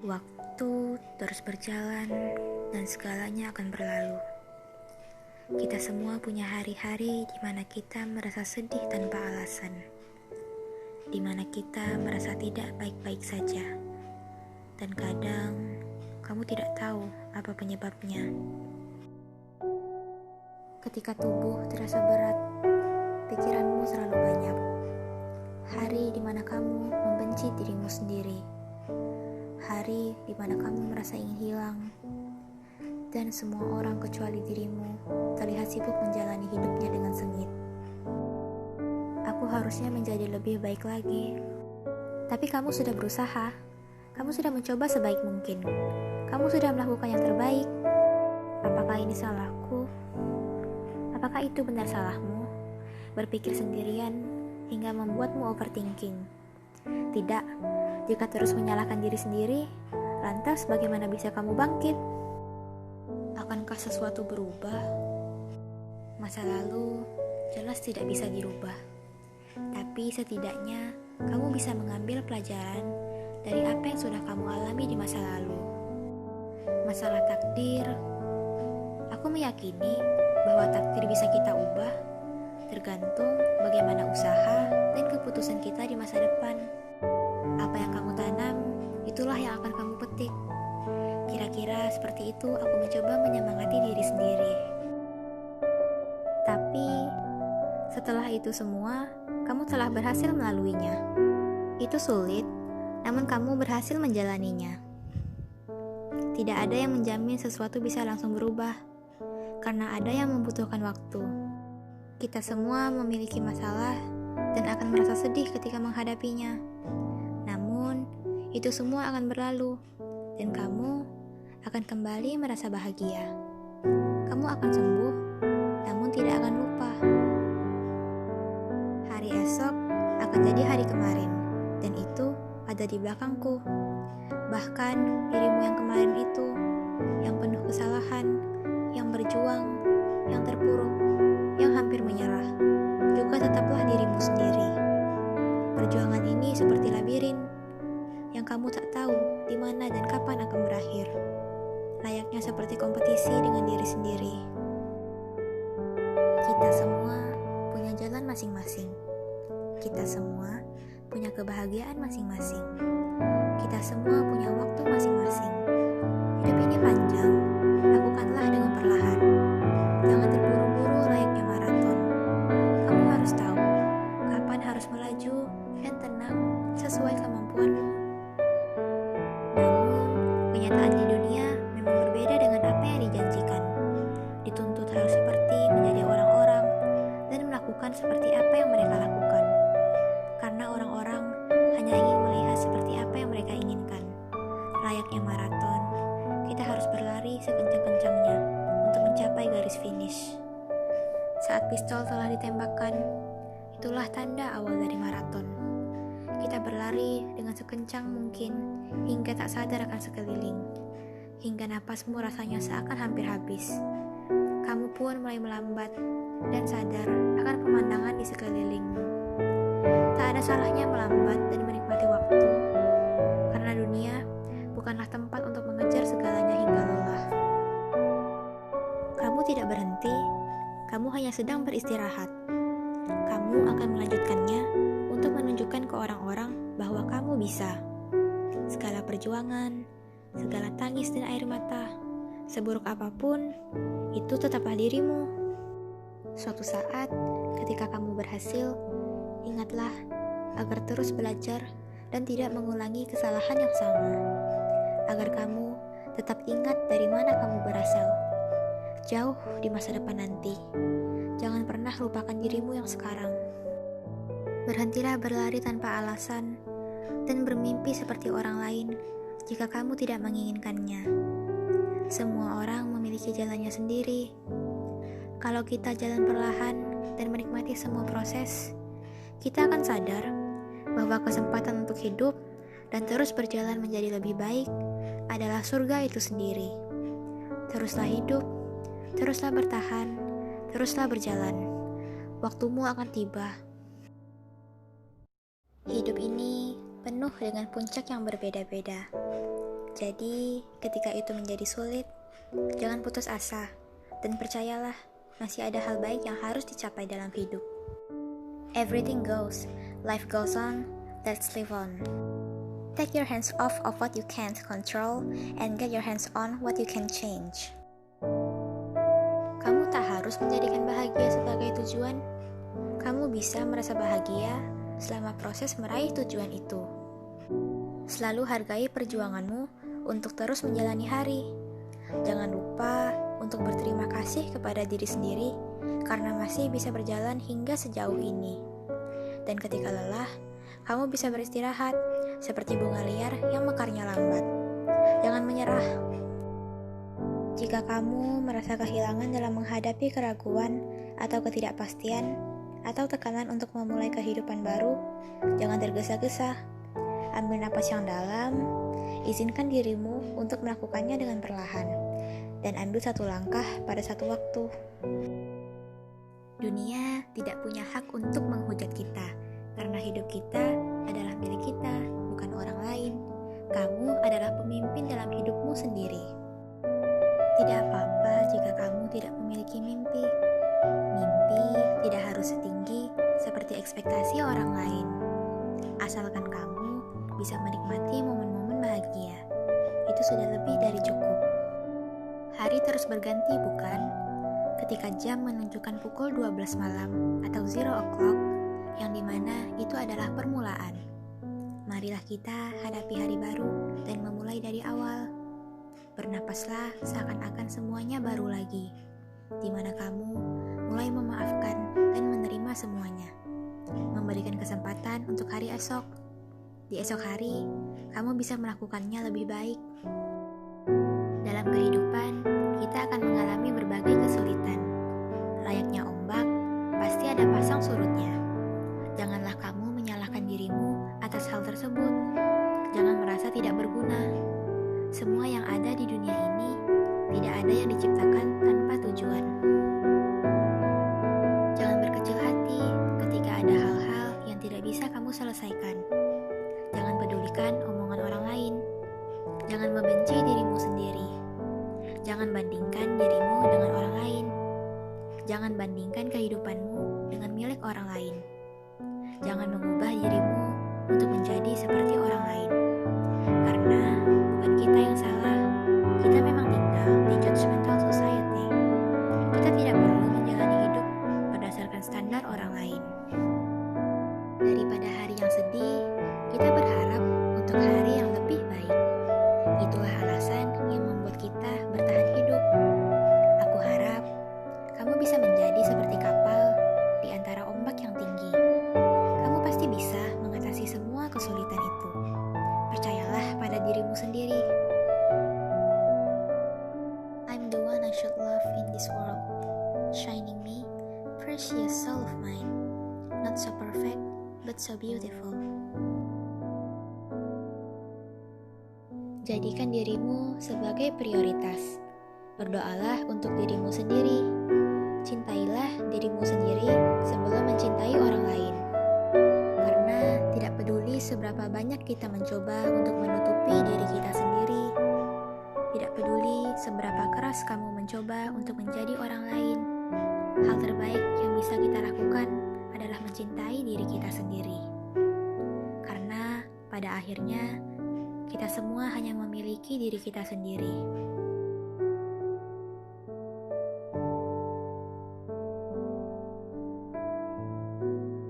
Waktu terus berjalan dan segalanya akan berlalu. Kita semua punya hari-hari di mana kita merasa sedih tanpa alasan, di mana kita merasa tidak baik-baik saja, dan kadang kamu tidak tahu apa penyebabnya. Ketika tubuh terasa berat, pikiranmu terlalu banyak. Hari di mana kamu membenci dirimu sendiri. Hari di mana kamu merasa ingin hilang, dan semua orang kecuali dirimu terlihat sibuk menjalani hidupnya dengan sengit. Aku harusnya menjadi lebih baik lagi, tapi kamu sudah berusaha. Kamu sudah mencoba sebaik mungkin. Kamu sudah melakukan yang terbaik. Apakah ini salahku? Apakah itu benar salahmu? Berpikir sendirian hingga membuatmu overthinking. Tidak, jika terus menyalahkan diri sendiri, lantas bagaimana bisa kamu bangkit? Akankah sesuatu berubah? Masa lalu jelas tidak bisa dirubah. Tapi setidaknya kamu bisa mengambil pelajaran dari apa yang sudah kamu alami di masa lalu. Masalah takdir, aku meyakini bahwa takdir bisa kita ubah, tergantung bagaimana usaha dan keputusan kita di masa depan. Apa yang kamu tanam, itulah yang akan kamu petik. Kira-kira seperti itu aku mencoba menyemangati diri sendiri. Tapi, setelah itu semua, kamu telah berhasil melaluinya. Itu sulit, namun kamu berhasil menjalaninya. Tidak ada yang menjamin sesuatu bisa langsung berubah, karena ada yang membutuhkan waktu. Kita semua memiliki masalah dan akan merasa sedih ketika menghadapinya. Namun, itu semua akan berlalu, dan kamu akan kembali merasa bahagia. Kamu akan sembuh, namun tidak akan lupa. Hari esok akan jadi hari kemarin, dan itu ada di belakangku. Bahkan dirimu yang kemarin itu, yang penuh kesalahan, yang berjuang, yang terpuruk, yang hampir menyerah, juga tetaplah dirimu sendiri. Perjuangan ini seperti labirin, yang kamu tak tahu di mana dan kapan akan berakhir. Layaknya seperti kompetisi dengan diri sendiri. Kita semua punya jalan masing-masing. Kita semua punya kebahagiaan masing-masing. Kita semua punya waktu masing-masing. Hidup ini panjang, lakukanlah dengan perlahan. Jangan terburu-buru layaknya maraton. Kamu harus tahu kapan harus melaju dan tenang sesuai kemampuanmu. Namun, kenyataan di dunia memang berbeda dengan apa yang dijanjikan. Dituntut harus seperti menjadi orang-orang dan melakukan seperti apa yang mereka lakukan. Karena orang-orang hanya ingin melihat seperti apa yang mereka inginkan. Layaknya maraton, kita harus berlari sekencang-kencangnya untuk mencapai garis finish. Saat pistol telah ditembakkan, itulah tanda awal dari maraton. Kita berlari dengan sekencang mungkin hingga tak sadar akan sekeliling, hingga napasmu rasanya seakan hampir habis. Kamu pun mulai melambat dan sadar akan pemandangan di sekelilingmu. Tak ada salahnya melambat dan menikmati waktu, karena dunia bukanlah tempat untuk mengejar segalanya hingga lelah. Kamu tidak berhenti, kamu hanya sedang beristirahat. Kamu akan melanjutkannya untuk menunjukkan ke orang-orang bahwa kamu bisa. Segala perjuangan, segala tangis dan air mata, seburuk apapun, itu tetaplah dirimu. Suatu saat, ketika kamu berhasil, ingatlah agar terus belajar dan tidak mengulangi kesalahan yang sama. Agar kamu tetap ingat dari mana kamu berasal. Jauh di masa depan nanti, jangan pernah lupakan dirimu yang sekarang. Berhentilah berlari tanpa alasan dan bermimpi seperti orang lain jika kamu tidak menginginkannya. Semua orang memiliki jalannya sendiri. Kalau kita jalan perlahan dan menikmati semua proses, kita akan sadar bahwa kesempatan untuk hidup dan terus berjalan menjadi lebih baik adalah surga itu sendiri. Teruslah hidup, teruslah bertahan, teruslah berjalan. Waktumu akan tiba. Hidup ini penuh dengan puncak yang berbeda-beda. Jadi, ketika itu menjadi sulit, jangan putus asa, dan percayalah, masih ada hal baik yang harus dicapai dalam hidup. Everything goes, life goes on, let's live on. Take your hands off of what you can't control, and get your hands on what you can change. Kamu tak harus menjadikan bahagia sebagai tujuan. Kamu bisa merasa bahagia selama proses meraih tujuan itu. Selalu hargai perjuanganmu untuk terus menjalani hari. Jangan lupa untuk berterima kasih kepada diri sendiri karena masih bisa berjalan hingga sejauh ini. Dan ketika lelah, kamu bisa beristirahat seperti bunga liar yang mekarnya lambat. Jangan menyerah. Jika kamu merasa kehilangan dalam menghadapi keraguan atau ketidakpastian atau tekanan untuk memulai kehidupan baru, jangan tergesa-gesa. Ambil napas yang dalam, izinkan dirimu untuk melakukannya dengan perlahan, dan ambil satu langkah pada satu waktu. Dunia tidak punya hak untuk menghujat kita, karena hidup kita adalah milik kita, bukan orang lain. Kamu adalah pemimpin dalam hidupmu sendiri. Tidak apa-apa jika kamu tidak memiliki mimpi. Mimpi tidak harus setinggi seperti ekspektasi orang lain. Asalkan kamu bisa menikmati momen-momen bahagia, itu sudah lebih dari cukup. Hari terus berganti, bukan? Ketika jam menunjukkan pukul 12 malam atau 0 o'clock, yang dimana itu adalah permulaan. Marilah kita hadapi hari baru dan memulai dari awal. Bernapaslah seakan-akan semuanya baru lagi, di mana kamu mulai memaafkan dan menerima semuanya. Memberikan kesempatan untuk hari esok. Di esok hari, kamu bisa melakukannya lebih baik. Dalam kehidupan, kita akan mengalami berbagai kesulitan. Layaknya ombak, pasti ada pasang surutnya. Janganlah kamu menyalahkan dirimu atas hal tersebut. Jangan merasa tidak berguna. Semua yang ada di dunia ini, tidak ada yang diciptakan tanpa tujuan. Jangan berkecil hati ketika ada hal-hal yang tidak bisa kamu selesaikan. Jangan pedulikan omongan orang lain. Jangan membenci dirimu sendiri. Jangan bandingkan dirimu dengan orang lain. Jangan bandingkan kehidupanmu dengan milik orang lain. Jangan mengubah dirimu untuk menjadi seperti orang lain. Karena bukan kita yang salah. Kita memang tinggal di judgmental society. Kita tidak perlu menjalani hidup berdasarkan standar orang lain. Daripada hari yang sedih, kita berharap untuk hari yang lebih baik. Itulah alasan yang membuat kita bertahan hidup. Aku harap kamu bisa menjadi seperti kapal di antara ombak yang tinggi. Kamu pasti bisa mengatasi semua kesulitan itu. Percayalah pada dirimu sendiri. I'm the one I should love in this world. Shining me, precious soul of mine. Not so perfect, but so beautiful. Jadikan dirimu sebagai prioritas. Berdoalah untuk dirimu sendiri. Cintailah dirimu sendiri sebelum mencintai orang lain. Karena tidak peduli seberapa banyak kita mencoba untuk menutupi diri kita sendiri. Tidak peduli seberapa keras kamu mencoba untuk menjadi orang lain. Hal terbaik yang bisa kita lakukan adalah mencintai diri kita sendiri. Karena pada akhirnya kita semua hanya memiliki diri kita sendiri.